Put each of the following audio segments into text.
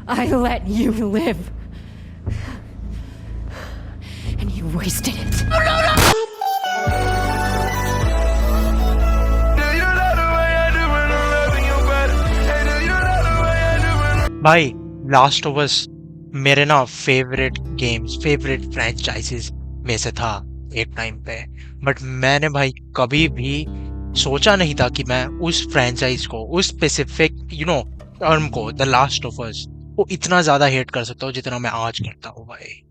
I let you live. And you wasted it. भाई last of अस मेरे ना favourite games, favourite franchises में से था एक टाइम पे। बट मैंने भाई कभी भी सोचा नहीं था कि मैं उस फ्रेंचाइज को, उस स्पेसिफिक टर्म को, द लास्ट ऑफ अस को इतना ज्यादा हेट कर सकता हूँ जितना मैं आज करता हूँ भाई।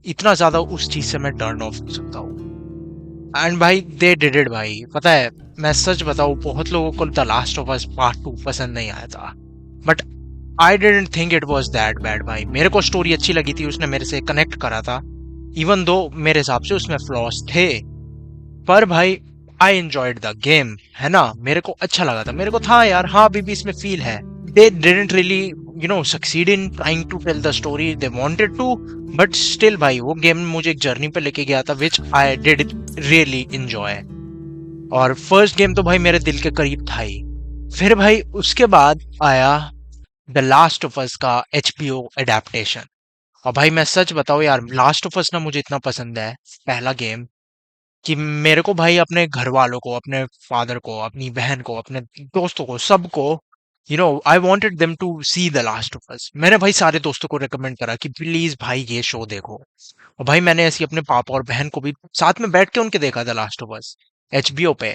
इतना ज्यादा उस चीज से मैं टर्न ऑफ हो सकता हूँ। एंड भाई दे डिड इट भाई। पता है, मैं सच बताऊं, बहुत लोगों को the Last of us part 2 पसंद नहीं आया था, but I didn't think it was that bad भाई। मेरे को स्टोरी अच्छी लगी थी, उसने मेरे से कनेक्ट करा था, इवन दो मेरे हिसाब से उसमें फ्लॉज थे। पर भाई आई एंजॉयड द गेम, है ना, मेरे को अच्छा लगा था, मेरे को था यार हाँ अभी भी इसमें फील है। They didn't really succeed in trying to tell the story they wanted to, but still भाई वो गेम मुझे एक जर्नी पे लेके गया था विच आई डिड रियली एंजॉय। और फर्स्ट गेम तो भाई मेरे दिल के करीब था ही। फिर भाई उसके बाद आया द लास्ट ऑफ अस का HBO एडेप्टेशन। और भाई मैं सच बताऊं यार, लास्ट ऑफ अस ना मुझे इतना पसंद है पहला गेम कि मेरे को भाई अपने घर वालों को, अपने फादर को, अपनी बहन को, अपने दोस्तों को, सबको I wanted them to see the Last of Us. मैंने भाई सारे दोस्तों को रिकमेंड करा कि प्लीज भाई ये शो देखो। और भाई मैंने ऐसी अपने पापा और बहन को भी साथ में बैठ के उनके देखा the Last of us HBO पे।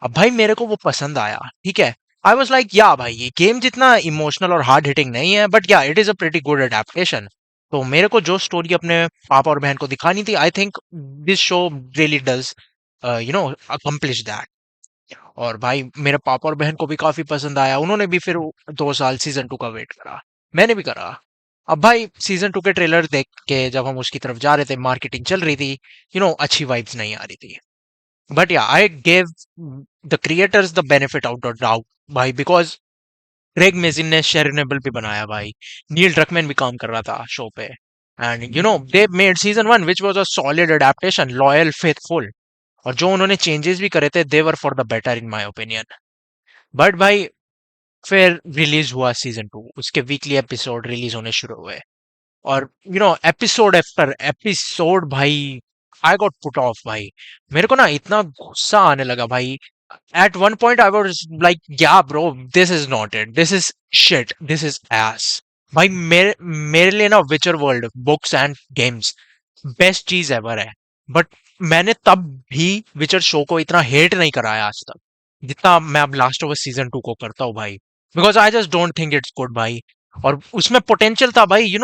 अब भाई मेरे को वो पसंद आया, ठीक है। आई वॉज लाइक या भाई ये गेम जितना इमोशनल और हार्ड हिटिंग नहीं है, बट या it is a pretty good adaptation. तो मेरे को जो स्टोरी अपने पापा और बहन को दिखानी थी, आई think this show really does accomplish that. और भाई मेरे पापा और बहन को भी काफी पसंद आया, उन्होंने भी फिर 2 साल सीजन 2 का वेट करा, मैंने भी करा। अब भाई सीजन 2 के ट्रेलर देख के जब हम उसकी तरफ जा रहे थे, मार्केटिंग चल रही थी, अच्छी वाइब्स नहीं आ रही थी। बट या I gave the creators the benefit out of doubt भाई, बिकॉज क्रेग मेजिन ने शेरनेबल भी बनाया भाई, नील ड्रकमैन भी काम कर रहा था शो पे, and they made season 1 which was a solid adaptation, loyal, faithful. और जो उन्होंने चेंजेस भी करे थे, they were for the better in my opinion. But भाई फिर रिलीज हुआ सीजन 2, उसके वीकली एपिसोड रिलीज होने शुरू हुए, और एपिसोड आफ्टर एपिसोड भाई आई गॉट पुट ऑफ भाई। मेरे को ना इतना गुस्सा आने लगा भाई। At one point I was like yeah bro, this is not it, this is shit, this is ass. भाई मेरे लिए ना Witcher world books and games best चीज एवर है। बट मैंने तब भी विचर शो को इतना हेट नहीं कराया आज तक जितना मैं अब लास्ट ऑफ सीजन 2 को करता हूँ भाई, because I just don't think it's good भाई। और उसमें पोटेंशियल था भाई,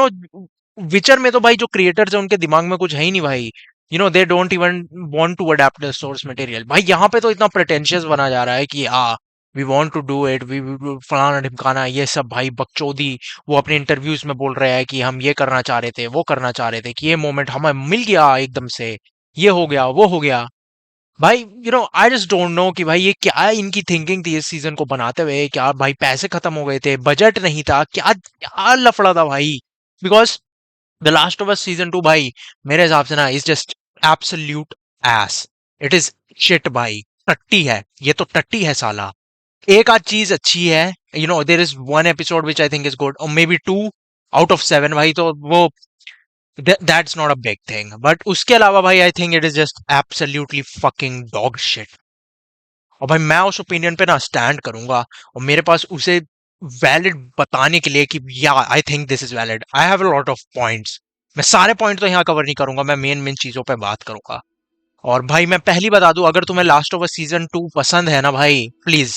विचर में तो भाई जो क्रिएटर्स है उनके दिमाग में कुछ है ही नहीं भाई, they don't even want to adapt the source material. भाई यहाँ पे तो इतना प्रेटेंशियस बना जा रहा है कि we want to do it, we फलाना ढिमकाना, ये सब भाई बकचोदी। वो अपने इंटरव्यूज में बोल रहे हैं कि हम ये करना चाह रहे थे, वो करना चाह रहे थे, कि ये मोमेंट हमें मिल गया एकदम से, ये हो गया, वो हो गया। भाई आई जस्ट डोंट नो कि भाई ये क्या इनकी थिंकिंग थी इस सीजन को बनाते हुए। क्या भाई पैसे खत्म हो गए थे, बजट नहीं था, क्या क्या लफड़ा था भाई। Because the Last of us season 2 भाई मेरे हिसाब से ना is just absolute S, it is shit भाई। टट्टी है ये, तो टट्टी है साला। एक आध चीज अच्छी है, there is one episode which I think is good, और मे बी 2 आउट ऑफ 7 भाई, तो वो that's not a big thing. But उसके अलावा भाई I think it is just absolutely fucking dog shit. और भाई मैं उस ओपिनियन पे ना स्टैंड करूंगा, और मेरे पास उसे वैलिड बताने के लिए कि या आई think this is valid, I have a lot of points. मैं सारे पॉइंट तो यहाँ कवर नहीं करूंगा, मैं मेन मेन चीजों पे बात करूंगा। और भाई मैं पहली बता दूं, अगर तुम्हें लास्ट ऑफ अस सीजन 2 पसंद है ना भाई, प्लीज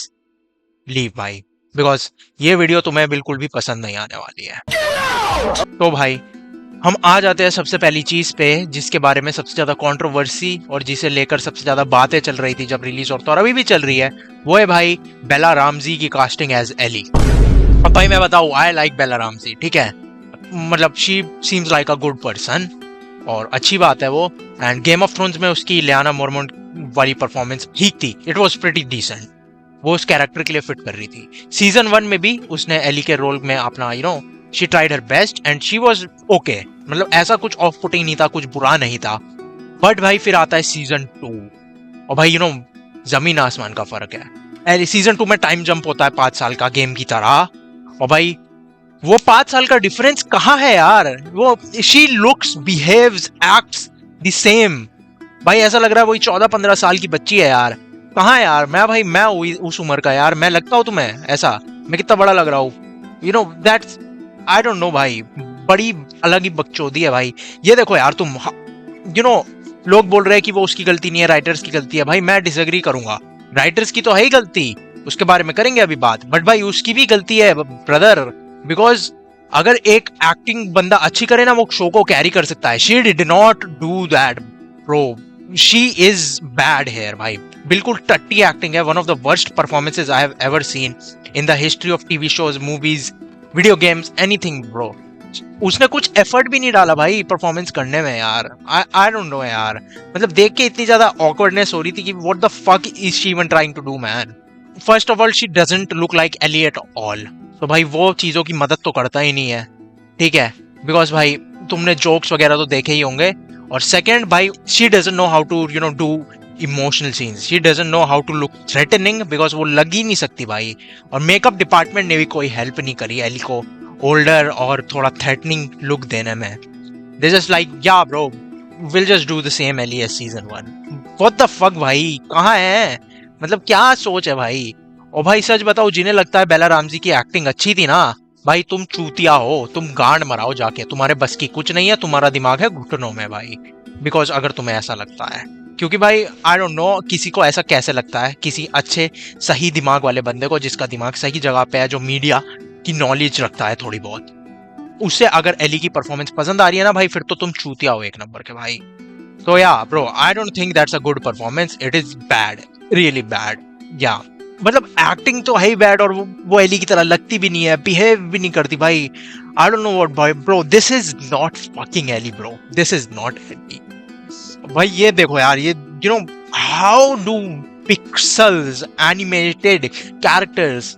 लीव भाई, बिकॉज ये वीडियो तुम्हें बिल्कुल भी पसंद नहीं आने वाली है। तो भाई हम आ जाते हैं सबसे पहली चीज पे, जिसके बारे में सबसे ज्यादा कंट्रोवर्सी और जिसे लेकर सबसे ज्यादा बातें चल रही थी जब रिलीज और अभी भी चल रही है, वो है भाई बेला रामजी की कास्टिंग एज एली। अब भाई मैं बताऊं, आई लाइक बेला रामजी, ठीक है, मतलब she seems like a good person, और अच्छी बात है वो। एंड गेम ऑफ थ्रोन्स में उसकी लियाना मोरमोंट वाली परफॉर्मेंस ठीक थी, इट वाज प्रीटी डिसेंट, वो उस कैरेक्टर के लिए फिट कर रही थी। सीजन 1 में भी उसने एली के रोल में अपना she tried her best and she was okay, मतलब ऐसा कुछ ऑफ पुटिंग नहीं था, कुछ बुरा नहीं था। बट भाई फिर आता है सीजन 2, और भाई जमीन आसमान का फर्क है। सीजन 2 में टाइम जंप होता है 5 साल का, गेम की तरह। और भाई वो 5 साल का डिफरेंस कहाँ है यार? वो she looks, behaves, acts the same. भाई ऐसा लग रहा है वही 14-15 साल की बच्ची है यार। कहाँ है यार? मैं उस उम्र का यार। मैं लगता हूँ तुम्हें ऐसा? मैं कितना बड़ा लग रहा हूँ? You know that's, I don't no भाई, बड़ी अलग ही बकचोदी है भाई। ये देखो यार तुम, यू नो लोग बोल रहे हैं कि वो उसकी गलती नहीं है, राइटर्स की गलती है। भाई मैं डिसएग्री करूंगा, राइटर्स की तो है ही गलती, उसके बारे में करेंगे अभी बात, बट भाई उसकी भी गलती है ब्रदर। बिकॉज अगर एक एक्टिंग बंदा अच्छी करे ना, वो शो को कैरी कर सकता है। She did not do that bro, she is bad here भाई। बिल्कुल टट्टी एक्टिंग है, one of the worst performances I have ever seen in the history of TV shows, movies, video games, anything bro. उसने कुछ effort भी नहीं डाला भाई परफॉर्मेंस करने में यार। आई डोंट नो यार, मतलब देख के इतनी ज्यादा ऑकवर्डनेस हो रही थी कि what the fuck is she even trying to do man. First of all she doesn't look like Ellie at all, तो भाई वो चीजों की मदद तो करता ही नहीं है, ठीक है? बिकॉज भाई तुमने जोक्स वगैरह तो देखे ही होंगे। और सेकंड भाई, she doesn't know how to do emotional scenes, she doesn't know how to look threatening, because वो लग ही नहीं सकती भाई। और मेकअप डिपार्टमेंट ने भी कोई हेल्प नहीं करी एली को ओल्डर और थोड़ा थ्रेटनिंग लुक देने में। They just like, yeah bro will just do the same Ellie as season 1। What the fuck भाई, कहाँ है? मतलब क्या सोच है भाई? और भाई सच बताओ, जिन्हें लगता है बेला रामजी की एक्टिंग अच्छी थी ना, भाई तुम चूतिया हो, तुम गांड मराओ जाके, तुम्हारे बस की कुछ नहीं है, तुम्हारा दिमाग है घुटनों में भाई। बिकॉज अगर तुम्हें ऐसा लगता है, क्योंकि भाई आई डोंट नो किसी को ऐसा कैसे लगता है, किसी अच्छे सही दिमाग वाले बंदे को, जिसका दिमाग सही जगह पे है, जो मीडिया की नॉलेज रखता है थोड़ी बहुत, उससे अगर एली की परफॉर्मेंस पसंद आ रही है ना भाई, फिर तो तुम चूतिया हो एक नंबर के भाई। तो या bro, I don't think that's a good performance, it is bad, really bad. या मतलब एक्टिंग तो है ही बैड, और वो एली की तरह लगती भी नहीं है, बिहेव भी नहीं करती भाई। आई डोंट नो व्हाट भाई bro, this is not fucking Ellie bro, this is not Ellie भाई। ये देखो यार, ये you know how do pixels animated characters,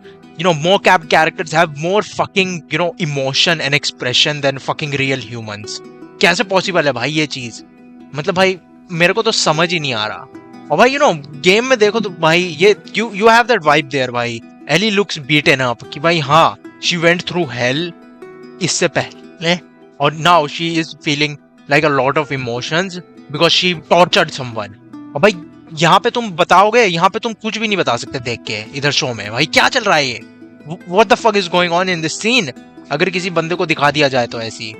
mocap characters have more fucking emotion and expression than fucking real humans? कैसे possible है भाई ये चीज? मतलब भाई मेरे को तो समझ ही नहीं आ रहा। और भाई गेम में देखो तो भाई ये you have that vibe there भाई। एली looks beaten up कि भाई हाँ, she went through hell इससे पहले, और now she is feeling like a lot of emotions because she tortured someone। और भाई यहाँ पे तुम बताओगे, यहाँ पे तुम कुछ भी नहीं बता सकते देख के इधर शो में। भाई क्या चल रहा है ये? What the fuck is going on in this scene? अगर किसी बंदे को दिखा दिया जाए तो ऐसी,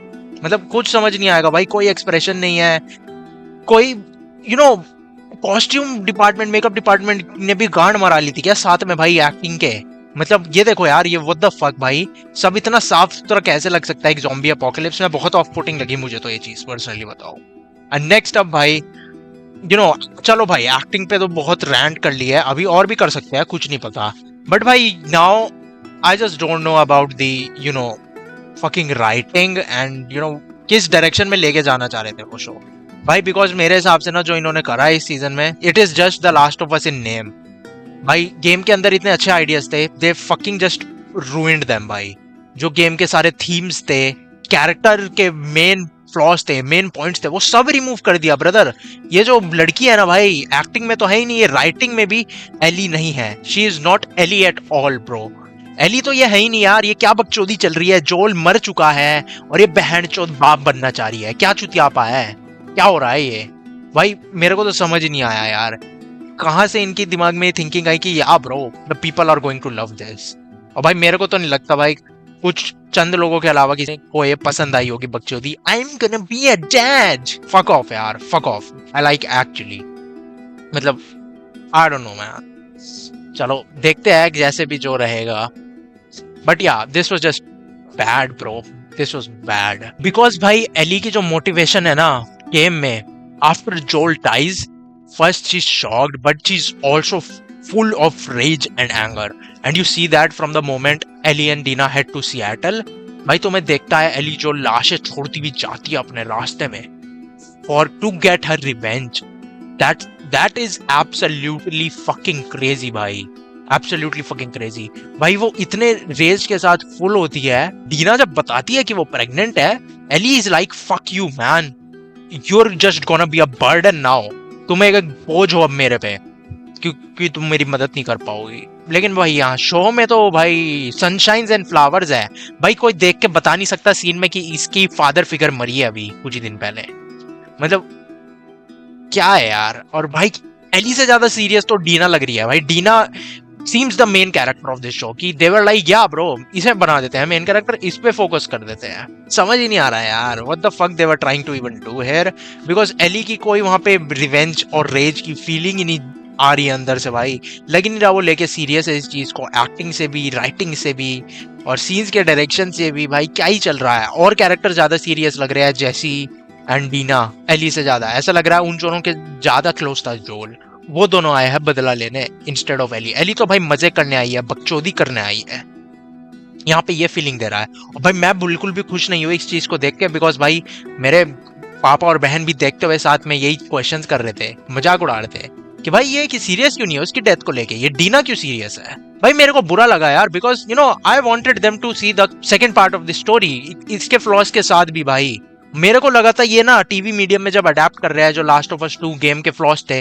मतलब कुछ समझ नहीं आएगा भाई। कोई एक्सप्रेशन नहीं है, कोई कॉस्ट्यूम डिपार्टमेंट, मेकअप डिपार्टमेंट ने भी गांड मरा ली थी क्या साथ में भाई एक्टिंग के? मतलब ये देखो यार, ये what the fuck भाई, सब इतना साफ सुथरा कैसे लग सकता है एक ज़ॉम्बी अपोकलिप्स में? बहुत ऑफ पुटिंग लगी मुझे तो ये चीज, पर्सनली बताओ। एंड नेक्स्ट अप भाई, चलो भाई एक्टिंग पे तो बहुत रैंट कर लिया है, अभी और भी कर सकते हैं, कुछ नहीं पता। बट भाई now I just don't know about the fucking writing and किस डायरेक्शन में लेके जाना चाह रहे थे वो शो भाई। बिकॉज मेरे हिसाब से ना जो इन्होंने करा है इस सीजन में, it is just the Last of us in name भाई। गेम के अंदर इतने अच्छे आइडियाज थे, they fucking just ruined them भाई। जो गेम के सारे थीम्स थे, कैरेक्टर के मेन फ्लॉज थे, मेन पॉइंट्स थे, वो सब रिमूव कर दिया ब्रदर। ये जो लड़की है ना भाई, एक्टिंग में तो है ही नहीं, ये राइटिंग में भी एली नहीं है। She is not Ellie at all bro. Ellie तो ये है ही नहीं यार। ये क्या बकचोदी चल रही है? जोल मर चुका है और ये बहनचोद बाप बनना चाह रही है। क्या चुतियापा है? क्या हो रहा है ये भाई? मेरे को तो समझ ही नहीं आया यार, कहाँ से इनकी दिमाग में थिंकिंग आई कि yeah bro the people are going to love this. और भाई मेरे को तो नहीं लगता भाई कुछ चंद लोगों के अलावा किसी को ये पसंद आई होगी बकचोदी। I am gonna be a dad. Fuck off यार, fuck off. I like actually, मतलब आई डोंट नो मैन। चलो देखते हैं जैसे भी जो रहेगा। But yeah this was just bad bro, this was bad. Because भाई एली की जो मोटिवेशन है ना गेम में, after Joel dies, first she is shocked but she is also full of rage and anger, and you see that from the moment Ellie and Dina head to Seattle। भाई तुम्हें देखता है Eli जो लाशें छोड़ती हुई जाती है अपने रास्ते में for to get her revenge। that is absolutely fucking crazy भाई, absolutely fucking crazy भाई। वो इतने रेज के साथ फुल होती है। डीना जब बताती है कि वो प्रेग्नेंट है, Ellie is like fuck you man, you're just gonna be a burden now। तुम एक बोझ हो अब मेरे पे। क्योंकि तुम मेरी मदद नहीं कर पाओगी। लेकिन भाई यहाँ शो में तो भाई सनशाइन्स एंड फ्लावर्स है भाई, कोई देख के बता नहीं सकता सीन में कि इसकी फादर फिगर मरी है अभी कुछ ही दिन पहले। मतलब क्या है यार। और भाई एली से ज्यादा सीरियस तो डीना लग रही है भाई। Dina seems the main character of this show, कि they were like yeah bro इसे बना देते हैं मेन कैरेक्टर, इस पे फोकस कर देते हैं। समझ ही नहीं आ रहा है यार what the fuck they were trying to even do here, because Ellie की कोई वहां पे रिवेंज और रेज की फीलिंग ही नहीं आ रही है अंदर से भाई। लग नहीं रहा वो लेके सीरियस है इस चीज को, एक्टिंग से भी, राइटिंग से भी, और सीन्स के डायरेक्शन से भी। भाई क्या ही चल रहा है। और कैरेक्टर ज्यादा सीरियस लग रहा है, जैसी एंड डीना एली से ज्यादा। ऐसा लग रहा है उन दोनों के ज्यादा क्लोज था जोल। वो दोनों आए हैं बदला लेने इंस्टेड ऑफ एली। एली तो भाई मजे करने आई है, बकचोदी करने आई है, यहाँ पे ये फीलिंग दे रहा है। और भाई मैं बिल्कुल भी खुश नहीं हूँ इस चीज को देख के, बिकॉज भाई मेरे पापा और बहन भी देखते हुए साथ में यही क्वेश्चंस कर रहे थे, मजाक उड़ा रहे थे कि भाई ये कि सीरियस क्यों नहीं है उसकी डेथ को लेके, ये डीना क्यों सीरियस है। भाई मेरे को बुरा लगा यार, because you know I wanted them to see the second part of the story. इसके फ्लॉज के साथ भी भाई मेरे को लगा था ये ना टीवी मीडियम में जब अडेप्ट कर रहा है, जो लास्ट ऑफ अस 2 गेम के फ्लॉज थे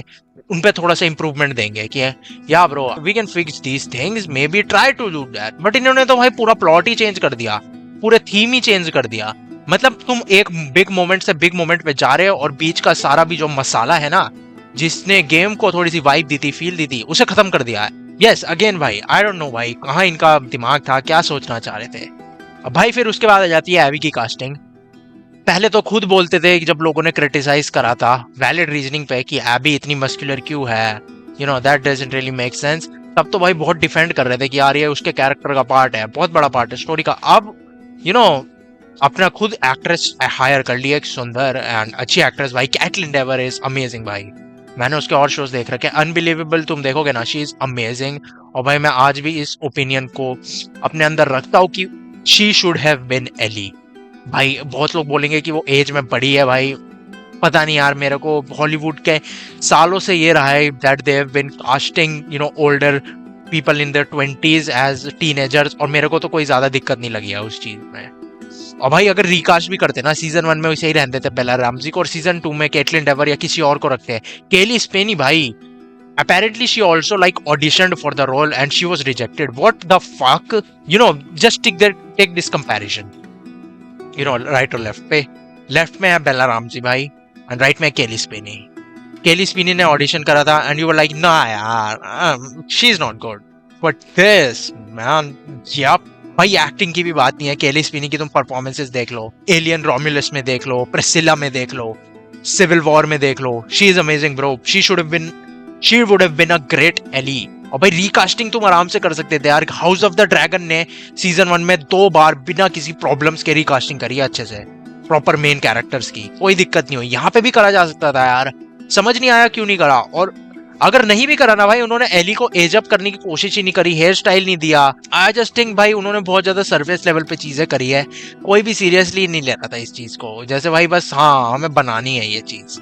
उन पे थोड़ा सा इंप्रूवमेंट देंगे कि yeah bro we can fix these things, maybe try to do that. But इन्होंने तो भाई पूरा प्लॉट ही चेंज कर दिया, पूरे थीम ही चेंज कर दिया। मतलब तुम एक बिग मोमेंट से बिग मोमेंट पे जा रहे हो और बीच का सारा भी जो मसाला है ना, जिसने गेम को थोड़ी सी वाइब दी थी, फील दी थी, उसे खत्म कर दिया है। यस अगेन भाई आई डोंट नो भाई कहाँ इनका दिमाग था, क्या सोचना चाह रहे थे। अब भाई फिर उसके बाद आ जाती है एवी की कास्टिंग। पहले तो खुद बोलते थे कि जब लोगों ने क्रिटिसाइज करा था वैलिड रीजनिंग पे कि एबी इतनी मस्कुलर क्यों है, you know that doesn't really make sense, तब तो भाई बहुत डिफेंड कर रहे थे कि यार ये उसके कैरेक्टर का पार्ट है, बहुत बड़ा पार्ट है स्टोरी का। अब यू नो अपना खुद एक्ट्रेस हायर कर लिया, एक सुंदर एंड अच्छी एक्ट्रेस भाई। कैटलिन डेवर इज अमेजिंग भाई, मैंने उसके और शोज देख रखे, अनबिलीवेबल तुम देखोगे ना, शी इज अमेजिंग। और भाई मैं आज भी इस ओपिनियन को अपने अंदर रखता हूँ कि she should have been Ellie. भाई बहुत लोग बोलेंगे कि वो एज में बड़ी है, भाई पता नहीं यार, मेरे को हॉलीवुड के सालों से ये रहा है that they have been casting you know older people in their 20s as teenagers, और मेरे को तो कोई ज्यादा दिक्कत नहीं लगी है उस चीज में। और भाई अगर रिकास्ट भी करते ना, सीजन 1 में वैसे ही रहते थे बेला रामजी को, और सीजन 2 में कैटलिन डेवर या किसी और को रखते हैं। केली स्पेनी भाई apparently she also like auditioned for the role and she was rejected. What the fuck, you know, just take this comparison, you know, right or left पे, लेफ्ट में है बेला रामजी भाई एंड राइट में है केली स्पेनी। केली स्पेनी ने ऑडिशन करा था एंड यू वर लाइक ना यार she is not good, but this man yup भाई एक्टिंग की भी बात नहीं है। केली स्पेनी की तुम परफॉर्मेंसेस देख लो, एलियन रोमुलस में देख लो, प्रिसिला में देख लो, सिविल वॉर में देख लो, she is amazing bro, she would have been a great Ellie. और भाई रिकास्टिंग तुम आराम से कर सकते थे यार, हाउस ऑफ द ड्रैगन ने सीजन 1 में 2 बार बिना किसी प्रॉब्लम्स के रिकास्टिंग करी है अच्छे से, प्रॉपर मेन कैरेक्टर्स की, कोई दिक्कत नहीं हुई। यहाँ पे भी करा जा सकता था यार, समझ नहीं आया क्यों नहीं करा। और अगर नहीं भी करा ना भाई, उन्होंने एली को एज अप करने की कोशिश ही नहीं करी, हेयर स्टाइल नहीं दिया। आई जस्ट थिंक भाई उन्होंने बहुत ज्यादा सरफेस लेवल पे चीजें करी है, कोई भी सीरियसली नहीं ले रहा था इस चीज को, जैसे भाई बस हाँ हमें बनानी है ये चीज।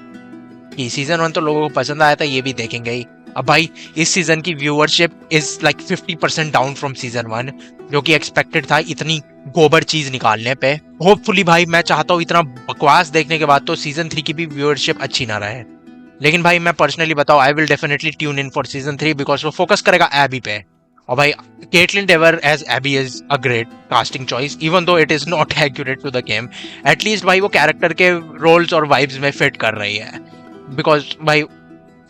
कि सीजन 1 तो लोगों को पसंद आया था, ये भी देखेंगे ही। अब भाई इस सीजन की viewership is like 50% down from season 1, जो कि एक्सपेक्टेड था इतनी गोबर चीज निकालने पे। होपफुली भाई मैं चाहता हूँ इतना बकवास देखने के बाद तो सीजन 3 की भी व्यूअरशिप अच्छी ना रहे। लेकिन भाई मैं पर्सनली बताऊं, I will definitely tune in for season 3 because वो फोकस करेगा एबी पे। और भाई Kaitlyn Dever as Abby is a great casting choice, even though it is not accurate to the game. At least भाई वो कैरेक्टर के roles और vibes में फिट कर रही है, बिकॉज भाई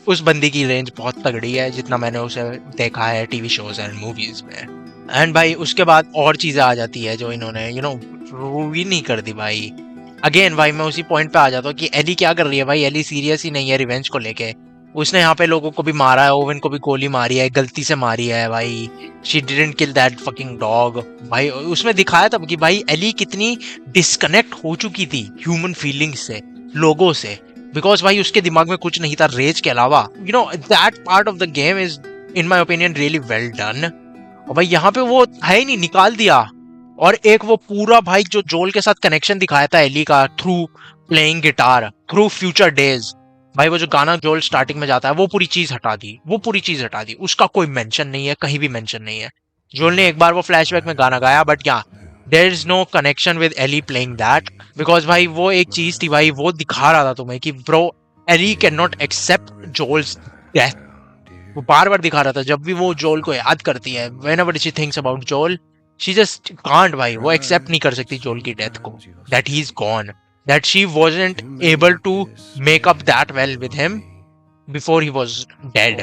उस बंदी की रेंज बहुत तगड़ी है जितना मैंने उसे देखा है टीवी शोज एंड मूवीज में। एंड भाई उसके बाद और चीजें आ जाती है जो इन्होंने यू नो रूवी नहीं कर दी भाई। अगेन भाई मैं उसी पॉइंट पे आ जाता हूँ कि एली क्या कर रही है भाई, एली सीरियस ही नहीं है रिवेंज को लेके। उसने यहाँ पे लोगों को भी मारा है, ओवन को भी गोली मारी है, गलती से मारी है भाई। She didn't kill that fucking dog भाई। उसमें दिखाया था कि भाई एली कितनी डिस्कनेक्ट हो चुकी थी ह्यूमन फीलिंग्स से, लोगों से, बिकॉज भाई उसके दिमाग में कुछ नहीं था रेज के अलावा। You know that part of the game is in my opinion really well done. और भाई यहाँ पे वो है ही नहीं, निकाल दिया। और एक वो पूरा भाई जो जोल के साथ कनेक्शन दिखाया था एली का through playing guitar, through future days, भाई वो जो गाना जोल स्टार्टिंग में जाता है वो पूरी चीज हटा दी, वो पूरी चीज हटा दी। उसका कोई मेंशन नहीं है, कहीं भी मेंशन नहीं है। जोल ने एक बार वो फ्लैशबैक में गाना गाया, बट क्या there is no connection with Ellie playing that, because भाई वो एक चीज थी भाई, वो दिखा रहा था तुम्हें कि bro Ellie can not accept Joel's death. वो बार-बार दिखा रहा था जब भी वो जोल को याद करती है, व्हेनेवर शी थिंक्स अबाउट जोल, शी जस्ट कांट भाई, वो एक्सेप्ट नहीं कर सकती जोल की डेथ को, that he is gone, that she wasn't able to make up that well with him before he was dead.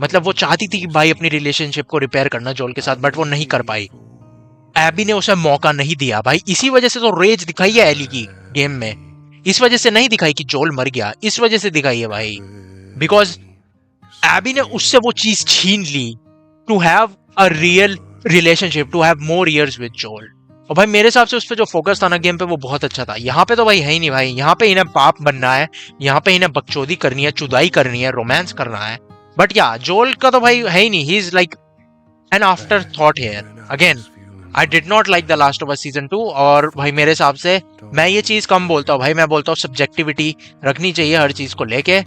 मतलब वो चाहती थी कि भाई अपनी रिलेशनशिप को रिपेयर करना जोल के साथ, बट वो नहीं कर पाई। एबी ने उसे मौका नहीं दिया भाई, इसी वजह से तो रेज दिखाई है एली की गेम में, इस वजह से नहीं दिखाई कि जोल मर गया, इस वजह से दिखाई है भाई, बिकॉज एबी ने उससे वो चीज छीन ली, to have a real relationship, to have more years with Joel. और भाई मेरे हिसाब से उस पर जो फोकस था ना गेम पे वो बहुत अच्छा था। यहाँ पे तो भाई है ही नहीं भाई, यहाँ पे इन्हें बाप बनना है, यहाँ पे इन्हें बकचोदी करनी है, चुदाई करनी है, रोमांस करना है, बट या जोल का तो भाई है ही नहीं, he is like an after thought here. Again I did not like the Last of us season 2, और भाई मेरे हिसाब से मैं ये चीज कम बोलता हूँ भाई, मैं बोलता हूँ सब्जेक्टिविटी रखनी चाहिए हर चीज को लेके,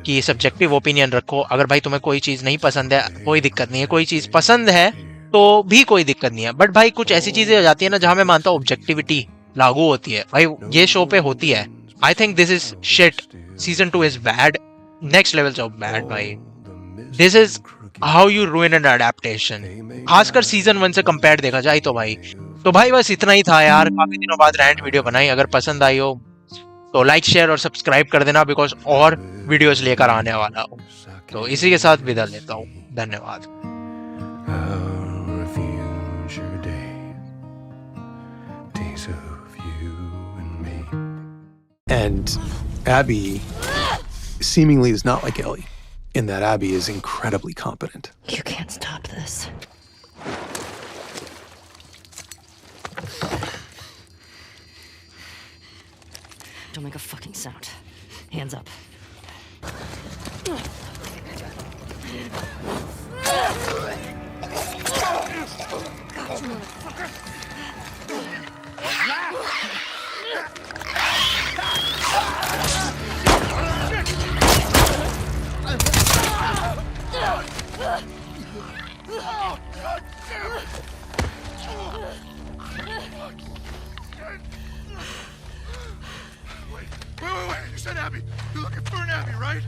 कि सब्जेक्टिव ओपिनियन रखो। अगर भाई तुम्हें कोई चीज नहीं पसंद है कोई दिक्कत नहीं है, कोई चीज पसंद है तो भी कोई दिक्कत नहीं है, बट भाई कुछ ऐसी चीजें हो जाती है ना जहां मैं मानता हूँ ऑब्जेक्टिविटी लागू होती है भाई, ये शो पे होती है। I think this is shit, season 2 is bad, next levels of bad भाई, this is how you ruin an adaptation, खासकर सीजन 1 से कंपेयर देखा जाए तो भाई। तो भाई बस इतना ही था यार, काफी दिनों बाद रैंट वीडियो बनाई, अगर पसंद आई हो तो लाइक शेयर और सब्सक्राइब कर देना, बिकॉज और वीडियोस लेकर आने वाला हूँ। तो इसी के साथ विदा लेता हूँ, धन्यवाद। And Abby seemingly is not like Ellie, in that Abby is incredibly competent. You can't stop this. Don't make a fucking sound. Hands up. Wait, you said Abby. You're looking for an Abby, right?